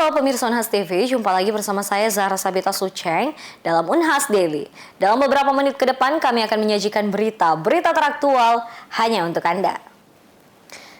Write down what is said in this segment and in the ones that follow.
Halo pemirsa Unhas TV, jumpa lagi bersama saya Zahra Sabita Sucheng dalam Unhas Daily. Dalam beberapa menit ke depan kami akan menyajikan berita teraktual hanya untuk Anda.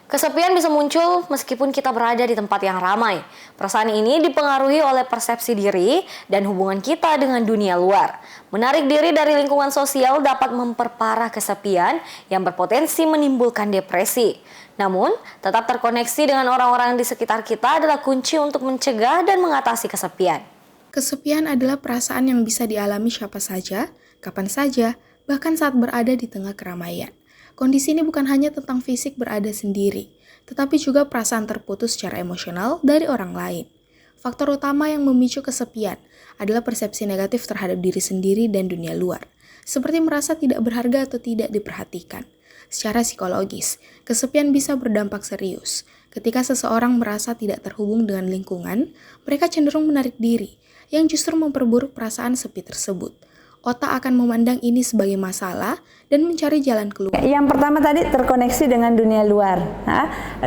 Kesepian bisa muncul meskipun kita berada di tempat yang ramai. Perasaan ini dipengaruhi oleh persepsi diri dan hubungan kita dengan dunia luar. Menarik diri dari lingkungan sosial dapat memperparah kesepian yang berpotensi menimbulkan depresi. Namun, tetap terkoneksi dengan orang-orang di sekitar kita adalah kunci untuk mencegah dan mengatasi kesepian. Kesepian adalah perasaan yang bisa dialami siapa saja, kapan saja, bahkan saat berada di tengah keramaian. Kondisi ini bukan hanya tentang fisik berada sendiri, tetapi juga perasaan terputus secara emosional dari orang lain. Faktor utama yang memicu kesepian adalah persepsi negatif terhadap diri sendiri dan dunia luar, seperti merasa tidak berharga atau tidak diperhatikan. Secara psikologis, kesepian bisa berdampak serius. Ketika seseorang merasa tidak terhubung dengan lingkungan, mereka cenderung menarik diri, yang justru memperburuk perasaan sepi tersebut. Otak akan memandang ini sebagai masalah dan mencari jalan keluar. Yang pertama tadi terkoneksi dengan dunia luar,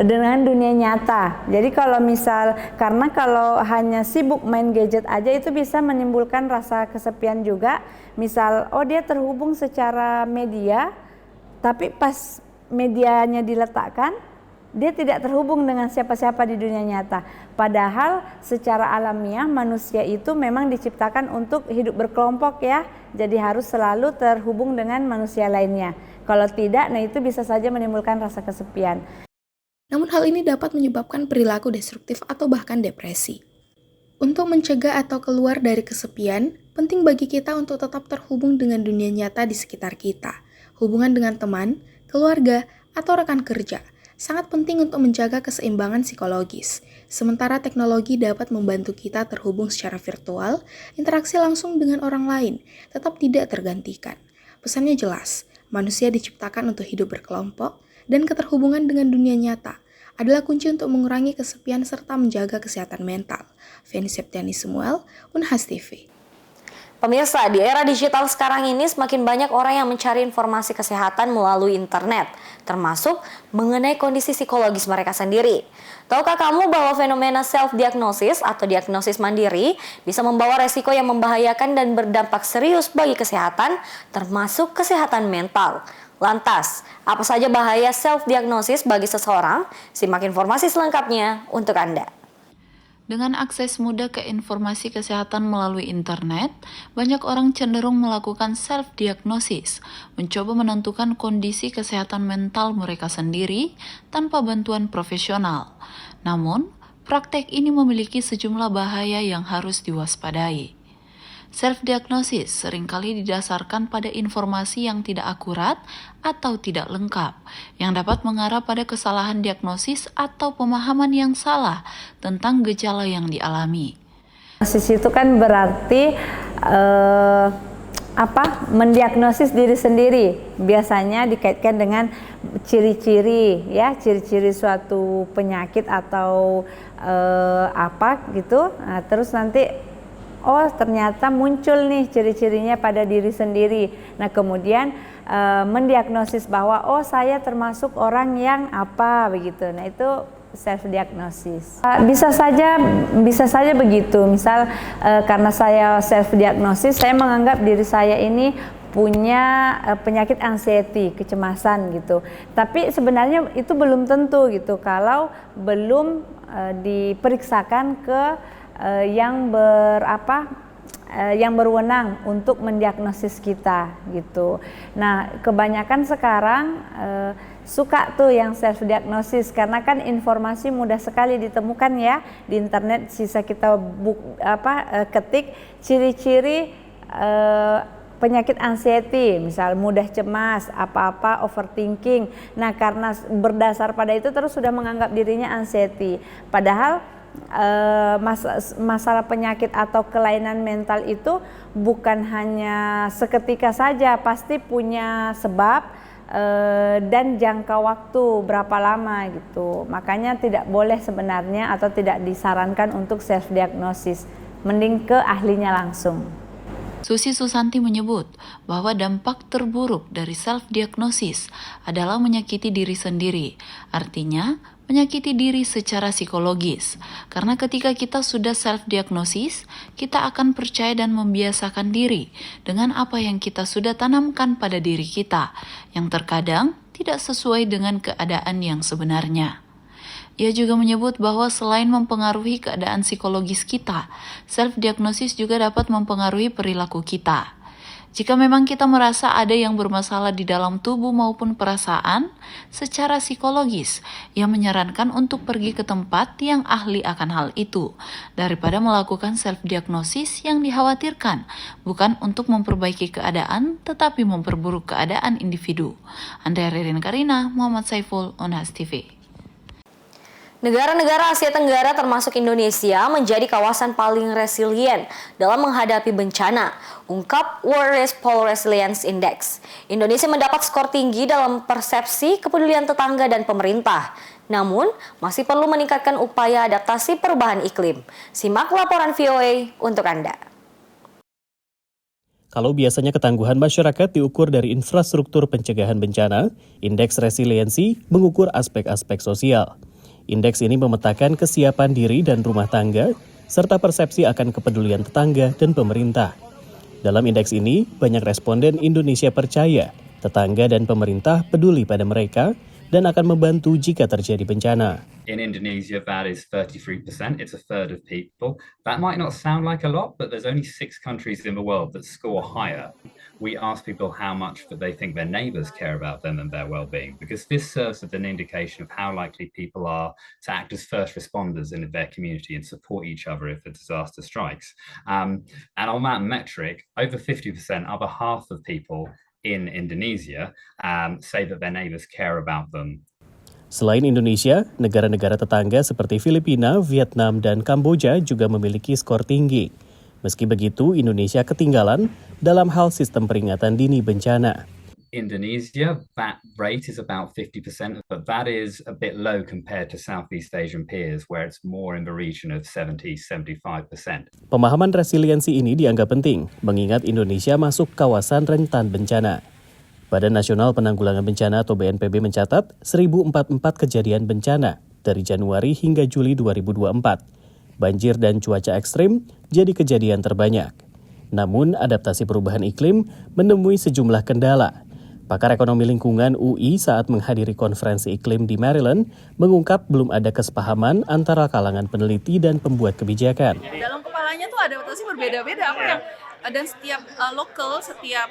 dengan dunia nyata. Jadi karena kalau hanya sibuk main gadget aja itu bisa menimbulkan rasa kesepian juga. Misal, dia terhubung secara media, tapi pas medianya diletakkan, dia tidak terhubung dengan siapa-siapa di dunia nyata. Padahal secara alamiah manusia itu memang diciptakan untuk hidup berkelompok ya. Jadi harus selalu terhubung dengan manusia lainnya. Kalau tidak, itu bisa saja menimbulkan rasa kesepian. Namun hal ini dapat menyebabkan perilaku destruktif atau bahkan depresi. Untuk mencegah atau keluar dari kesepian, penting bagi kita untuk tetap terhubung dengan dunia nyata di sekitar kita. Hubungan dengan teman, keluarga, atau rekan kerja sangat penting untuk menjaga keseimbangan psikologis. Sementara teknologi dapat membantu kita terhubung secara virtual, interaksi langsung dengan orang lain tetap tidak tergantikan. Pesannya jelas, manusia diciptakan untuk hidup berkelompok dan keterhubungan dengan dunia nyata adalah kunci untuk mengurangi kesepian serta menjaga kesehatan mental. Feni Septiani Samuel, Unhas TV. Pemirsa, di era digital sekarang ini semakin banyak orang yang mencari informasi kesehatan melalui internet, termasuk mengenai kondisi psikologis mereka sendiri. Tahukah kamu bahwa fenomena self-diagnosis atau diagnosis mandiri bisa membawa resiko yang membahayakan dan berdampak serius bagi kesehatan, termasuk kesehatan mental? Lantas, apa saja bahaya self-diagnosis bagi seseorang? Simak informasi selengkapnya untuk Anda. Dengan akses mudah ke informasi kesehatan melalui internet, banyak orang cenderung melakukan self-diagnosis, mencoba menentukan kondisi kesehatan mental mereka sendiri tanpa bantuan profesional. Namun, praktek ini memiliki sejumlah bahaya yang harus diwaspadai. Self-diagnosis seringkali didasarkan pada informasi yang tidak akurat atau tidak lengkap, yang dapat mengarah pada kesalahan diagnosis atau pemahaman yang salah tentang gejala yang dialami. Diagnosis itu kan berarti mendiagnosis diri sendiri. Biasanya dikaitkan dengan ciri-ciri suatu penyakit atau Nah, terus nanti ternyata muncul nih ciri-cirinya pada diri sendiri. Nah, kemudian mendiagnosis bahwa saya termasuk orang yang begitu. Nah, itu self diagnosis. Bisa saja begitu. Misal karena saya self diagnosis, saya menganggap diri saya ini punya penyakit anxiety, kecemasan gitu. Tapi sebenarnya itu belum tentu gitu kalau belum diperiksakan ke yang berwenang untuk mendiagnosis kita gitu. Nah, kebanyakan sekarang suka tuh yang self diagnosis karena kan informasi mudah sekali ditemukan ya di internet. Sisa kita ketik ciri-ciri penyakit anxiety, misal mudah cemas, overthinking. Nah, karena berdasar pada itu terus sudah menganggap dirinya anxiety. Padahal masalah penyakit atau kelainan mental itu bukan hanya seketika saja, pasti punya sebab dan jangka waktu berapa lama gitu. Makanya tidak boleh sebenarnya atau tidak disarankan untuk self diagnosis, mending ke ahlinya langsung. Susi Susanti menyebut bahwa dampak terburuk dari self-diagnosis adalah menyakiti diri sendiri. Artinya, menyakiti diri secara psikologis. Karena ketika kita sudah self-diagnosis, kita akan percaya dan membiasakan diri dengan apa yang kita sudah tanamkan pada diri kita, yang terkadang tidak sesuai dengan keadaan yang sebenarnya. Ia juga menyebut bahwa selain mempengaruhi keadaan psikologis kita, self-diagnosis juga dapat mempengaruhi perilaku kita. Jika memang kita merasa ada yang bermasalah di dalam tubuh maupun perasaan, secara psikologis, ia menyarankan untuk pergi ke tempat yang ahli akan hal itu, daripada melakukan self-diagnosis yang dikhawatirkan, bukan untuk memperbaiki keadaan, tetapi memperburuk keadaan individu. Andrea Ririn Karina, Muhammad Saiful, Unhas TV. Negara-negara Asia Tenggara termasuk Indonesia menjadi kawasan paling resilient dalam menghadapi bencana, ungkap World Pole Resilience Index. Indonesia mendapat skor tinggi dalam persepsi kepedulian tetangga dan pemerintah. Namun, masih perlu meningkatkan upaya adaptasi perubahan iklim. Simak laporan VOA untuk Anda. Kalau biasanya ketangguhan masyarakat diukur dari infrastruktur pencegahan bencana, indeks resiliensi mengukur aspek-aspek sosial. Indeks ini memetakan kesiapan diri dan rumah tangga, serta persepsi akan kepedulian tetangga dan pemerintah. Dalam indeks ini, banyak responden Indonesia percaya tetangga dan pemerintah peduli pada mereka dan akan membantu jika terjadi bencana. In Indonesia, that is 33%. It's a third of people. That might not sound like a lot, but there's only 6 countries in the world that score higher. We ask people how much that they think their neighbours care about them and their well-being, because this serves as an indication of how likely people are to act as first responders in their community and support each other if a disaster strikes. And on that metric, over 50%, over half of people in Indonesia say that their neighbours care about them. Selain Indonesia, negara-negara tetangga seperti Filipina, Vietnam, dan Kamboja juga memiliki skor tinggi. Meski begitu, Indonesia ketinggalan dalam hal sistem peringatan dini bencana. Indonesia, that rate is about 50%, but that is a bit low compared to Southeast Asian peers, where it's more in the region of 70-75%. Pemahaman resiliensi ini dianggap penting, mengingat Indonesia masuk kawasan rentan bencana. Badan Nasional Penanggulangan Bencana atau BNPB mencatat 1.044 kejadian bencana dari Januari hingga Juli 2024. Banjir dan cuaca ekstrim jadi kejadian terbanyak. Namun, adaptasi perubahan iklim menemui sejumlah kendala. Pakar ekonomi lingkungan UI saat menghadiri konferensi iklim di Maryland mengungkap belum ada kesepahaman antara kalangan peneliti dan pembuat kebijakan. Dalam kepalanya tuh adaptasi berbeda-beda, dan setiap setiap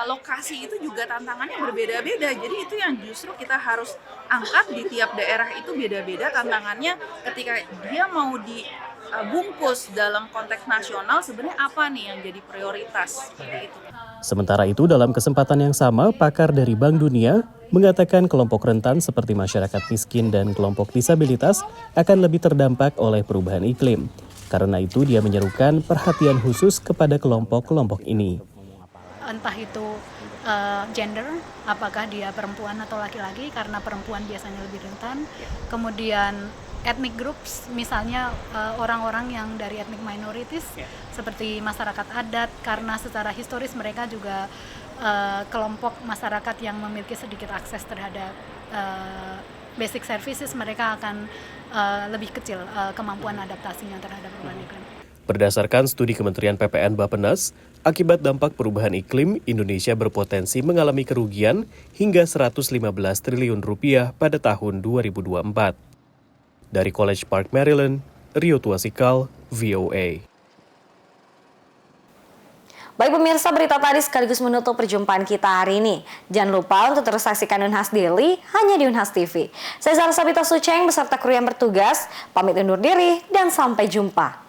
lokasi itu juga tantangannya berbeda-beda. Jadi itu yang justru kita harus angkat, di tiap daerah itu beda-beda tantangannya ketika dia mau dibungkus dalam konteks nasional, sebenarnya apa nih yang jadi prioritas seperti itu. Sementara itu, dalam kesempatan yang sama, pakar dari Bank Dunia mengatakan kelompok rentan seperti masyarakat miskin dan kelompok disabilitas akan lebih terdampak oleh perubahan iklim. Karena itu, dia menyerukan perhatian khusus kepada kelompok-kelompok ini. Entah itu gender, apakah dia perempuan atau laki-laki, karena perempuan biasanya lebih rentan. Kemudian ethnic groups, misalnya orang-orang yang dari ethnic minorities seperti masyarakat adat, karena secara historis mereka juga kelompok masyarakat yang memiliki sedikit akses terhadap basic services, mereka akan lebih kecil kemampuan adaptasinya terhadap perubahan iklim. Berdasarkan studi Kementerian PPN Bappenas, akibat dampak perubahan iklim, Indonesia berpotensi mengalami kerugian hingga 115 triliun rupiah pada tahun 2024. Dari College Park, Maryland, Rio Tuasikal, VOA. Baik pemirsa, berita tadi sekaligus menutup perjumpaan kita hari ini. Jangan lupa untuk terus saksikan Unhas Daily hanya di Unhas TV. Saya Zara Sabita Suceng beserta kru yang bertugas, pamit undur diri dan sampai jumpa.